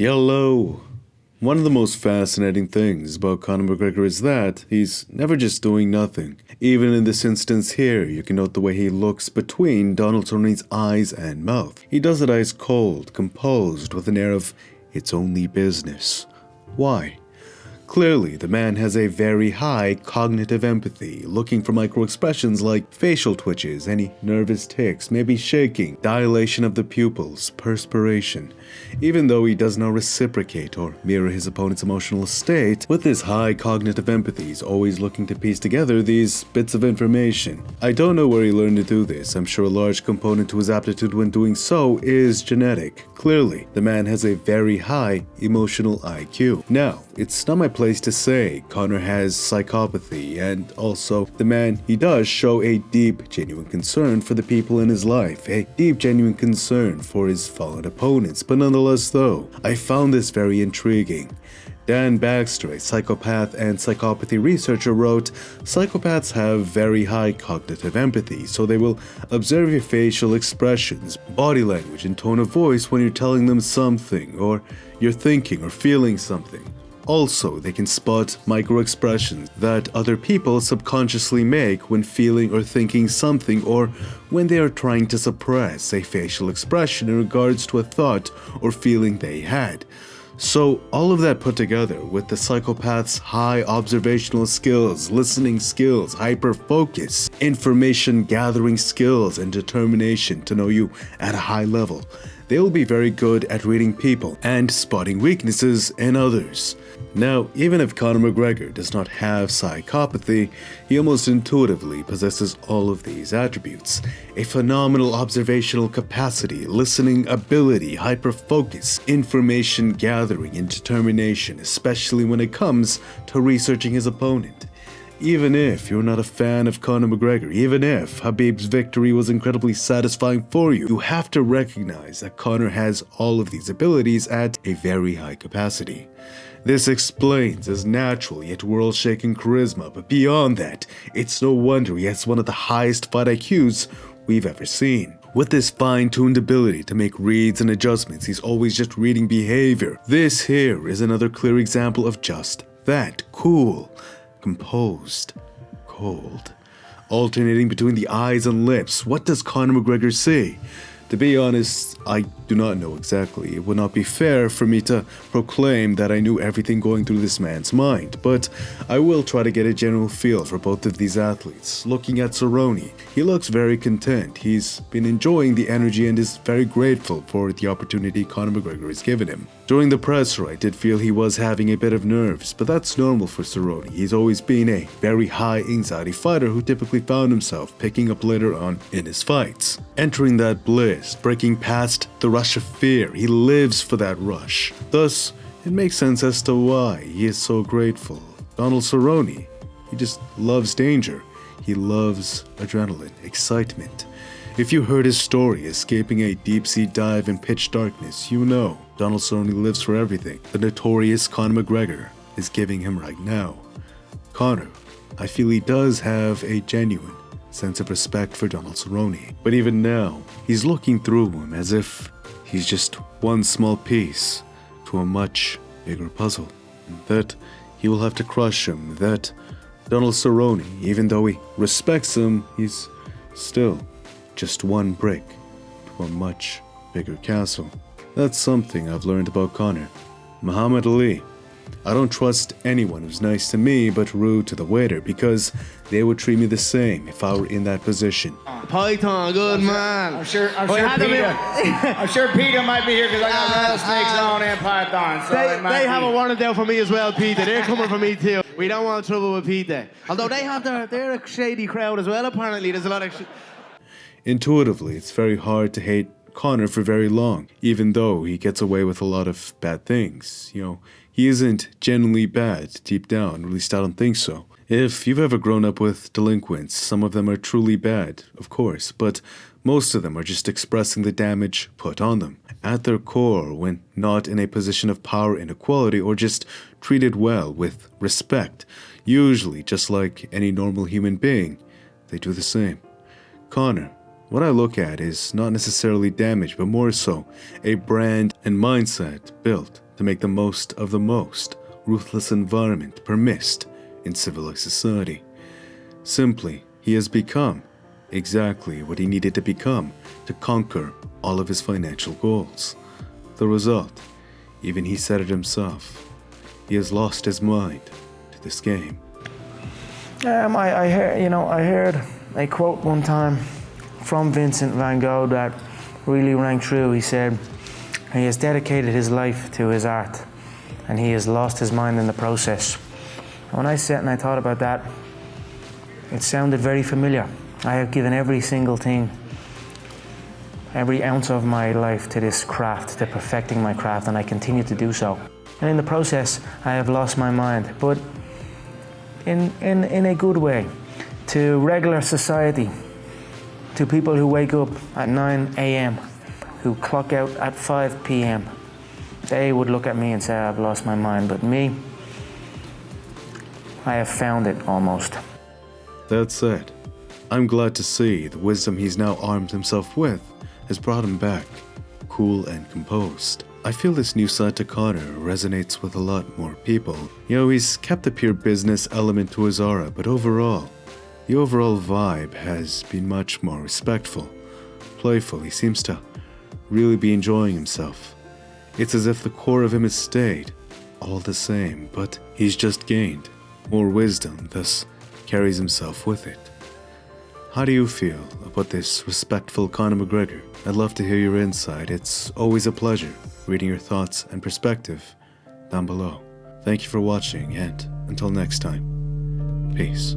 Hello. One of the most fascinating things about Conor McGregor is that he's never just doing nothing. Even in this instance here, you can note the way he looks between Donald Cerrone's eyes and mouth. He does it ice cold, composed, with an air of, it's only business. Why? Clearly, the man has a very high cognitive empathy, looking for micro-expressions like facial twitches, any nervous tics, maybe shaking, dilation of the pupils, perspiration. Even though he does not reciprocate or mirror his opponent's emotional state, with his high cognitive empathy, he's always looking to piece together these bits of information. I don't know where he learned to do this. I'm sure a large component to his aptitude when doing so is genetic. Clearly, the man has a very high emotional IQ. Now, it's not my place to say Conor has psychopathy, and also the man, he does show a deep, genuine concern for the people in his life, a deep, genuine concern for his fallen opponents, but nonetheless though, I found this very intriguing. Dan Baxter, a psychopath and psychopathy researcher, wrote, "Psychopaths have very high cognitive empathy, so they will observe your facial expressions, body language, and tone of voice when you're telling them something, or you're thinking or feeling something. Also, they can spot micro-expressions that other people subconsciously make when feeling or thinking something, or when they are trying to suppress a facial expression in regards to a thought or feeling they had." So all of that put together with the psychopath's high observational skills, listening skills, hyper-focus, information gathering skills, and determination to know you at a high level, they will be very good at reading people and spotting weaknesses in others. Now, even if Conor McGregor does not have psychopathy, he almost intuitively possesses all of these attributes. A phenomenal observational capacity, listening ability, hyper-focus, information gathering, and determination, especially when it comes to researching his opponent. Even if you're not a fan of Conor McGregor, even if Khabib's victory was incredibly satisfying for you, you have to recognize that Conor has all of these abilities at a very high capacity. This explains his natural yet world-shaking charisma, but beyond that, it's no wonder he has one of the highest fight IQs we've ever seen. With this fine-tuned ability to make reads and adjustments, he's always just reading behavior. This here is another clear example of just that. Cool, composed, cold. Alternating between the eyes and lips, what does Conor McGregor say? To be honest, I do not know exactly. It would not be fair for me to proclaim that I knew everything going through this man's mind, but I will try to get a general feel for both of these athletes. Looking at Cerrone, he looks very content. He's been enjoying the energy and is very grateful for the opportunity Conor McGregor has given him. During the presser, I did feel he was having a bit of nerves, but that's normal for Cerrone. He's always been a very high anxiety fighter who typically found himself picking up later on in his fights. Entering that bliss, breaking past the rush of fear, he lives for that rush. Thus, it makes sense as to why he is so grateful. Donald Cerrone, he just loves danger. He loves adrenaline, excitement. If you heard his story, escaping a deep-sea dive in pitch darkness, you know Donald Cerrone lives for everything the notorious Conor McGregor is giving him right now. Conor, I feel he does have a genuine sense of respect for Donald Cerrone, but even now, he's looking through him as if he's just one small piece to a much bigger puzzle, that he will have to crush him, that Donald Cerrone, even though he respects him, he's still just one brick to a much bigger castle. That's something I've learned about Conor. Muhammad Ali. I don't trust anyone who's nice to me but rude to the waiter, because they would treat me the same if I were in that position. Python, good man. I'm sure Peter might be here because I got rattlesnakes on and pythons. So They have a warrant out for me as well, Peter. They're coming for me too. We don't want trouble with Peter. Although they're a shady crowd as well, apparently. There's a lot of... Intuitively, it's very hard to hate Conor for very long, even though he gets away with a lot of bad things. You know, he isn't genuinely bad deep down, at least I don't think so. If you've ever grown up with delinquents, some of them are truly bad, of course, but most of them are just expressing the damage put on them. At their core, when not in a position of power inequality or just treated well with respect, usually just like any normal human being, they do the same. Conor, what I look at is not necessarily damage, but more so a brand and mindset built to make the most of the most ruthless environment permissed in civilized society. Simply, he has become exactly what he needed to become to conquer all of his financial goals. The result, even he said it himself, he has lost his mind to this game. I heard a quote one time from Vincent van Gogh that really rang true. He said, he has dedicated his life to his art and he has lost his mind in the process. When I sat and I thought about that, it sounded very familiar. I have given every single thing, every ounce of my life to this craft, to perfecting my craft, and I continue to do so. And in the process, I have lost my mind, but in a good way, to regular society, to people who wake up at 9 a.m., who clock out at 5 p.m. They would look at me and say, I've lost my mind, but me, I have found it almost. That said, I'm glad to see the wisdom he's now armed himself with has brought him back, cool and composed. I feel this new side to Conor resonates with a lot more people. He's kept the pure business element to his aura, but overall, the overall vibe has been much more respectful, playful. He seems to really be enjoying himself. It's as if the core of him has stayed all the same, but he's just gained more wisdom, thus carries himself with it. How do you feel about this respectful Conor McGregor? I'd love to hear your insight. It's always a pleasure reading your thoughts and perspective down below. Thank you for watching, and until next time, peace.